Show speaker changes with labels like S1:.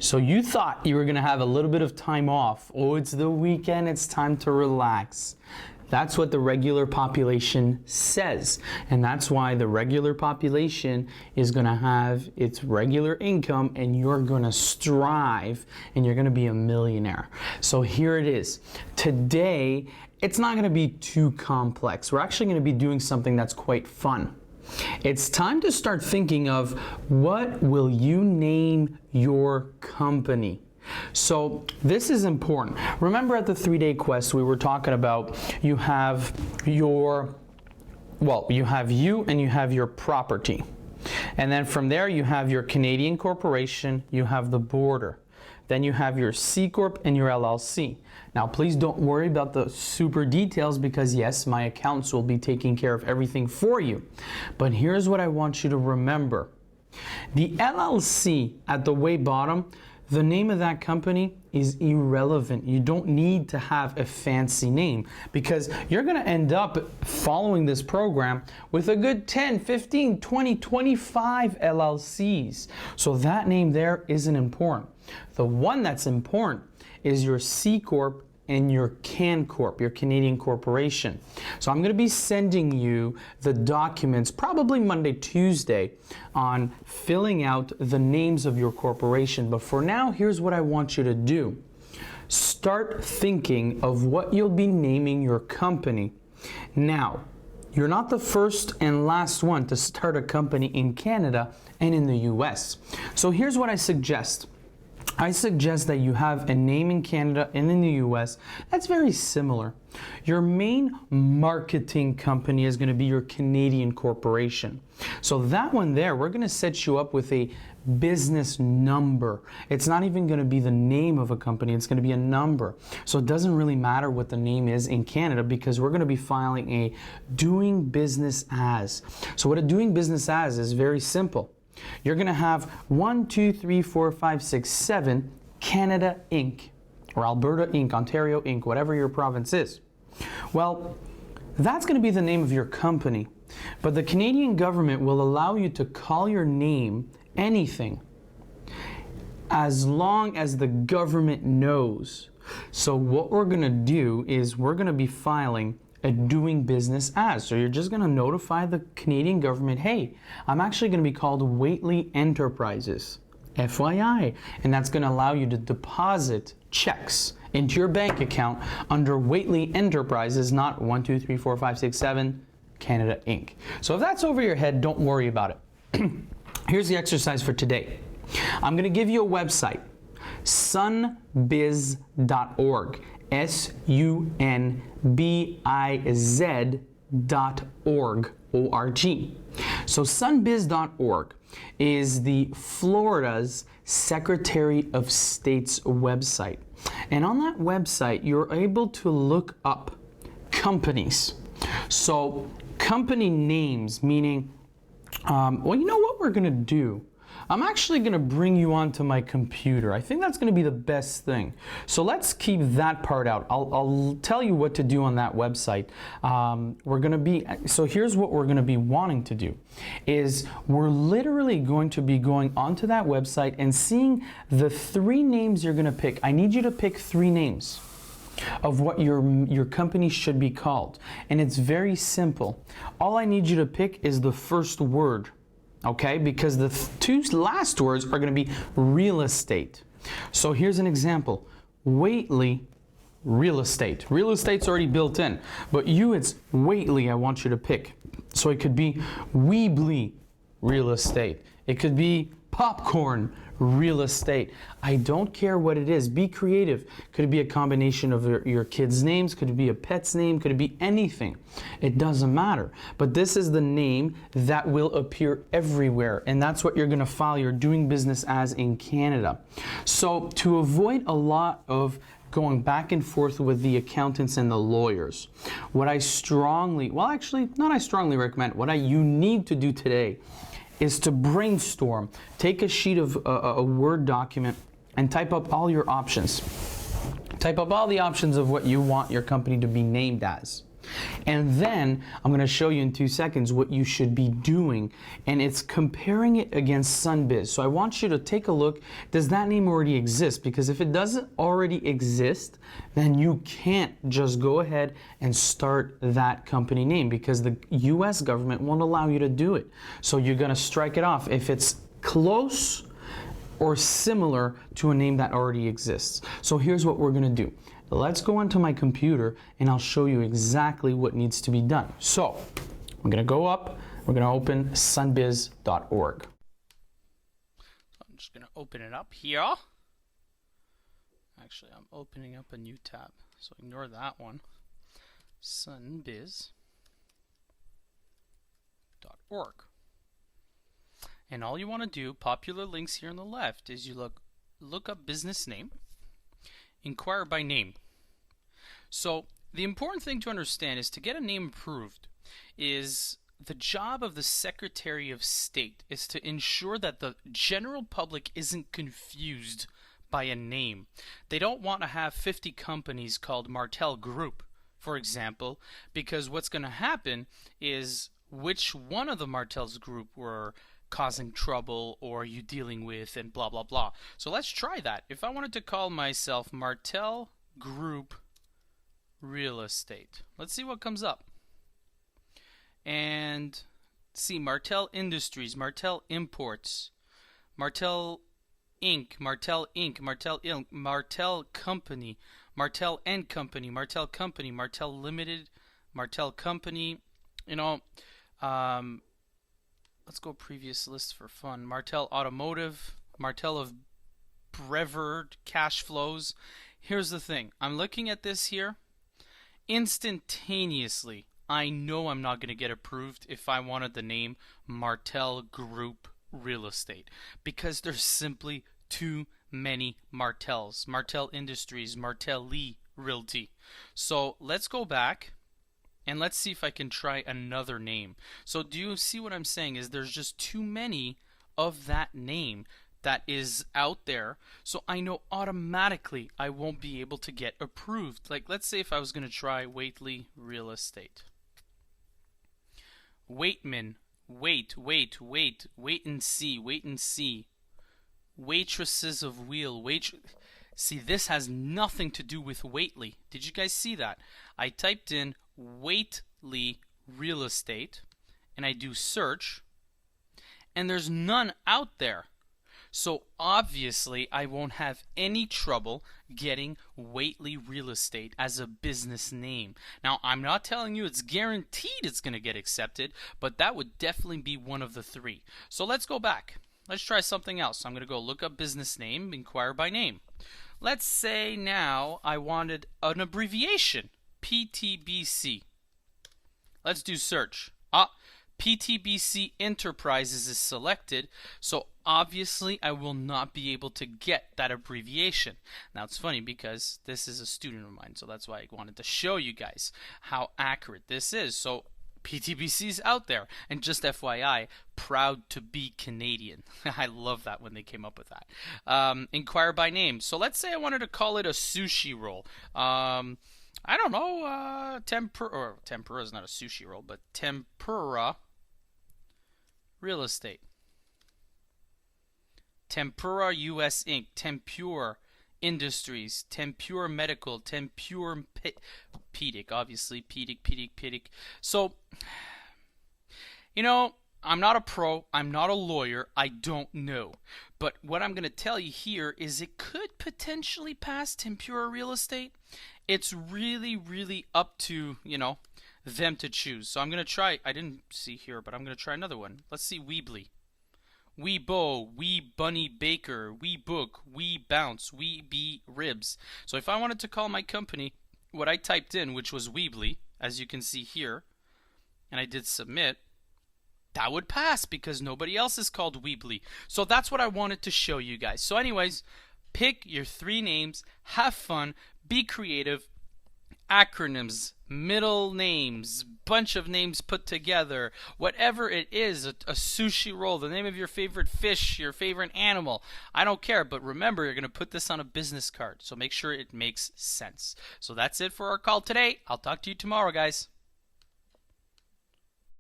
S1: So you thought you were going to have a little bit of time off. Oh, it's the weekend, it's time to relax. That's what the regular population says. And that's why the regular population is going to have its regular income and you're going to strive and you're going to be a millionaire. So here it is. Today, it's not going to be too complex. We're actually going to be doing something that's quite fun. It's time to start thinking of what will you name your company. So this is important. Remember at the 3-day quest we were talking about you have you and you have your property. And then from there you have your Canadian corporation, you have the border. Then you have your C Corp and your LLC. Now please don't worry about the super details because yes, my accountants will be taking care of everything for you. But here's what I want you to remember. The LLC at the way bottom, the name of that company is irrelevant. You don't need to have a fancy name because you're going to end up following this program with a good 10, 15, 20, 25 LLCs. So that name there isn't important. The one that's important is your C Corp and your Can Corp, your Canadian corporation. So I'm going to be sending you the documents probably Monday, Tuesday on filling out the names of your corporation. But for now, here's what I want you to do. Start thinking of what you'll be naming your company. Now, you're not the first and last one to start a company in Canada and in the US. So here's what I suggest. I suggest that you have a name in Canada and in the US that's very similar. Your main marketing company is going to be your Canadian corporation. So that one there, we're going to set you up with a business number. It's not even going to be the name of a company, it's going to be a number. So it doesn't really matter what the name is in Canada because we're going to be filing a doing business as. So what a doing business as is very simple. You're going to have 1, 2, 3, 4, 5, 6, 7 Canada Inc. or Alberta Inc., Ontario Inc., whatever your province is. Well, that's going to be the name of your company. But the Canadian government will allow you to call your name anything as long as the government knows. So what we're going to do is we're going to be filing a doing business as. So you're just going to notify the Canadian government, hey, I'm actually going to be called Whately Enterprises, FYI. And that's going to allow you to deposit checks into your bank account under Whately Enterprises, not 1, 2, 3, 4, 5, 6, 7 Canada Inc. So if that's over your head, don't worry about it. Here's the exercise for today. I'm going to give you a website, sunbiz.org. sunbiz.org, O-R-G. So sunbiz.org is the Florida's Secretary of State's website. And on that website, you're able to look up companies. So company names, meaning, well, you know what we're going to do? I'm actually going to bring you onto my computer. I think that's going to be the best thing. So let's keep that part out. I'll tell you what to do on that website. So here's what we're going to be wanting to do is we're literally going to be going onto that website and seeing the 3 names you're going to pick. I need you to pick 3 names of what your company should be called. And it's very simple. All I need you to pick is the first word. Okay, because the 2 last words are going to be real estate. So here's an example. Whately real estate. Real estate's already built in, but it's Whately I want you to pick. So it could be Weebly real estate. It could be Popcorn real estate. I don't care what it is. Be creative. Could it be a combination of your kids' names? Could it be a pet's name? Could it be anything? It doesn't matter. But this is the name that will appear everywhere. And that's what you're going to file your doing business as in Canada. So to avoid a lot of going back and forth with the accountants and the lawyers, what I strongly recommend, what you need to do today is to brainstorm. Take a sheet of a Word document and type up all your options. Type up all the options of what you want your company to be named as. And then I'm going to show you in 2 seconds what you should be doing. And it's comparing it against Sunbiz. So I want you to take a look. Does that name already exist? Because if it doesn't already exist, then you can't just go ahead and start that company name because the US government won't allow you to do it. So you're going to strike it off if it's close or similar to a name that already exists. So here's what we're going to do. Let's go onto my computer and I'll show you exactly what needs to be done. So I'm going to go up, we're going to open sunbiz.org.
S2: I'm just going to open it up here. Actually, I'm opening up a new tab, so ignore that one. Sunbiz.org. And all you want to do, popular links here on the left, is you look up business name, inquire by name. So the important thing to understand is to get a name approved is the job of the Secretary of State is to ensure that the general public isn't confused by a name. They don't want to have 50 companies called Martel Group, for example, because what's going to happen is which one of the Martel's group were causing trouble or are you dealing with and blah blah blah. So let's try that. If I wanted to call myself Martel Group Real Estate, let's see what comes up. And see Martel Industries, Martel Imports, Martel Inc., Martel Inc., Martel Inc., Martel Company, Martel and Company, Martel Company, Martel Limited, Martel Company, let's go previous list for fun. Martel Automotive, Martel of Brevered Cash Flows. Here's the thing. I'm looking at this here. Instantaneously, I know I'm not going to get approved if I wanted the name Martel Group Real Estate because there's simply too many Martels. Martel Industries, Martel Lee Realty. So let's go back. And let's see if I can try another name. So do you see what I'm saying is there's just too many of that name that is out there. So I know automatically I won't be able to get approved. Like let's say if I was going to try Waitley Real Estate. Waitman, wait and see. Waitresses of Wheel, See, this has nothing to do with Waitley. Did you guys see that? I typed in Waitley Real Estate and I do search and there's none out there. So obviously I won't have any trouble getting Waitley Real Estate as a business name. Now I'm not telling you it's guaranteed it's going to get accepted, but that would definitely be one of the three. So let's go back. Let's try something else. I'm going to go look up business name, inquire by name. Let's say now I wanted an abbreviation, PTBC. Let's do search. PTBC Enterprises is selected, so obviously I will not be able to get that abbreviation. Now it's funny because this is a student of mine, so that's why I wanted to show you guys how accurate this is. So PTBC is out there, and just FYI, proud to be Canadian. I love that when they came up with that. Inquire by name. So let's say I wanted to call it a sushi roll. I don't know, tempura is not a sushi roll, but tempura real estate. Tempura US Inc., Tempur Industries, Tempur Medical, Tempur Pedic, obviously, Pedic. So, I'm not a pro, I'm not a lawyer, I don't know. But what I'm going to tell you here is it could potentially pass Tempura Real Estate. It's really, really up to, them to choose. So I'm going to try, I didn't see here, but I'm going to try another one. Let's see Weebly. Weebo, Wee Bunny Baker, Wee Book, Wee Bounce, Wee Bee Ribs. So if I wanted to call my company what I typed in, which was Weebly, as you can see here, and I did submit, that would pass because nobody else is called Weebly. So that's what I wanted to show you guys. So anyways, pick your 3 names, have fun, be creative, acronyms, middle names, bunch of names put together, whatever it is, a sushi roll, the name of your favorite fish, your favorite animal, I don't care, but remember you're going to put this on a business card, so make sure it makes sense. So that's it for our call today. I'll talk to you tomorrow, guys.